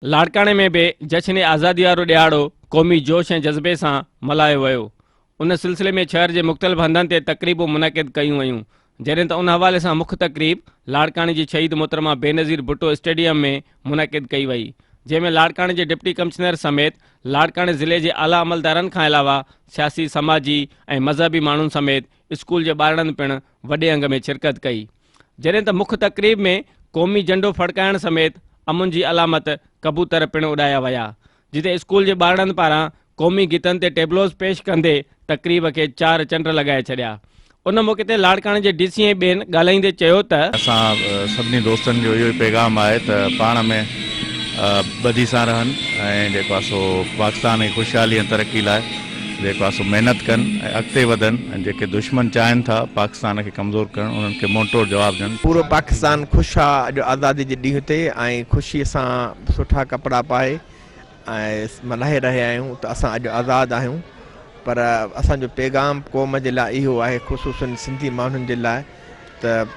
लाड़काणे में भी जश्न आज़ादी वारो ॾियारो क़ौमी जोश ऐं जज़्बे सां मल्हायो वियो। उन सिलसिले में शहर जे मुख़्तलिफ़ हंधनि ते तक़रीबूं मुनक़िद कयूं वयूं, जॾहिं त उन हवाले सां मुख्य तक़रीब लाड़काणे जी शहीद मोहतरमा बेनज़ीर भुट्टो स्टेडियम में मुनक़िद कई वई, जंहिंमें लाड़काणे जे डिप्टी कमिश्नर समेत लाड़काणे ज़िले जे आला अमलदारनि खां अलावा सियासी, समाजी ऐं मज़हबी माण्हुनि समेत स्कूल जे ॿारनि पिणु वॾे अंग में शिरकत कई, जॾहिं त मुख्य तक़रीब में क़ौमी झंडो फड़काइण समेत अमुन जी अलामत कबूतर पिणु उॾाया विया, जिते स्कूल जे ॿारनि पारां क़ौमी गीतनि ते टेबलोस पेश कंदे तक़रीब खे 4 चंड लॻाए छॾिया। उन मौक़े ते लाड़काणे जे डीसी ऐं ॿियनि ॻाल्हाईंदे चयो त असां सभिनी दोस्तनि जो इहो पैगाम आहे त पाण में ॿधी सां रहनि ऐं जेको आहे सो पाकिस्तान जी ख़ुशहाली ऐं तरक़ी लाइ जेको आहे सो महिनत कनि ऐं अॻिते वधनि ऐं जेके दुश्मन चाहिनि था पाकिस्तान खे कमज़ोर करणु उन्हनि खे मुंहतोड़ जवाबु ॾियनि। पूरो पाकिस्तान ख़ुशि आहे अॼु आज़ादी जे ॾींहं ते ऐं ख़ुशीअ सां सुठा कपिड़ा पाए ऐं मल्हाए रहिया आहियूं त असां अॼु आज़ादु आहियूं। पर असांजो पैगाम क़ौम जे लाइ इहो आहे, ख़ुसूसन सिंधी माण्हुनि जे लाइ, त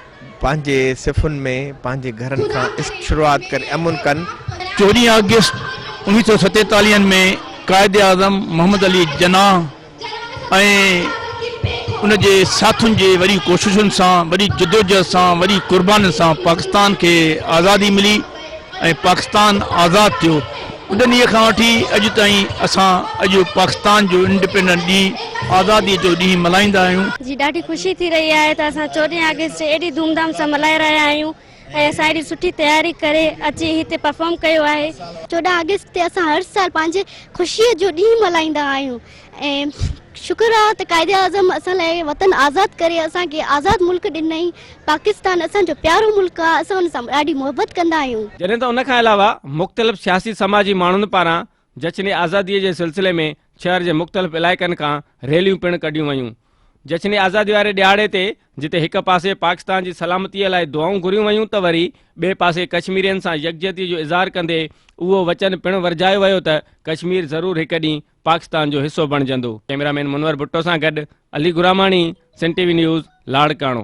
पंहिंजे सिफ़ुनि में पंहिंजे घरनि खां शुरूआति करे अमुन कनि। 14 अगस्त 1947 में कायदे आज़म मोहम्मद अली जनाह ऐं उनजे साथियुनि जे वरी कोशिशुनि सां, वरी जदोजहद सां, वरी कुर्बानी सां पाकिस्तान खे आज़ादी मिली ऐं पाकिस्तान आज़ादु थियो। उन ॾींहं खां वठी अॼु ताईं असां अॼु पाकिस्तान जो इंडिपेंडेंट ॾींहुं आज़ादी जो ॾींहुं मल्हाईंदा आहियूं। जी ॾाढी ख़ुशी थी रही आहे त असां 14 अगस्त एॾी धूमधाम सां मल्हाए रहिया आहियूं ऐं असां एॾी सुठी तयारी करे अची हिते परफॉर्म कयो आहे। 14 अगस्त ते असां हर साल पंहिंजे ख़ुशीअ जो ॾींहुं मल्हाईंदा आहियूं ऐं शुक्र आहे त कायदे आज़म असां लाइ वतन आज़ादु करे असांखे आज़ादु मुल्क ॾिनई। पाकिस्तान असांजो प्यारो मुल्क आहे, असां हुन सां ॾाढी मोहबत कंदा आहियूं। जॾहिं त उन खां अलावा मुख़्तलिफ़ सियासी समाजी माण्हुनि पारां जश्न आज़ादीअ जे सिलसिले में शहर जे मुख़्तलिफ़ इलाइक़नि खां रैलियूं पिणु कढियूं वयूं। जश्न आज़ादी वारे ॾियारे ते जिते हिक पासे पाकिस्तान जी सलामतीअ लाइ दुआऊं घुरियूं वयूं त वरी ॿिए पासे कश्मीरियुनि सां यकजहती जो इज़हार कंदे उहो वचन पिणु वरजायो वियो त कश्मीर ज़रूरु हिकु ॾींहुं पाकिस्तान जो हिसो बणिजंदो। कैमरामैन मुनवर भुट्टो सां गॾु Ali गुरामाणी, Sun TV news, Larkana.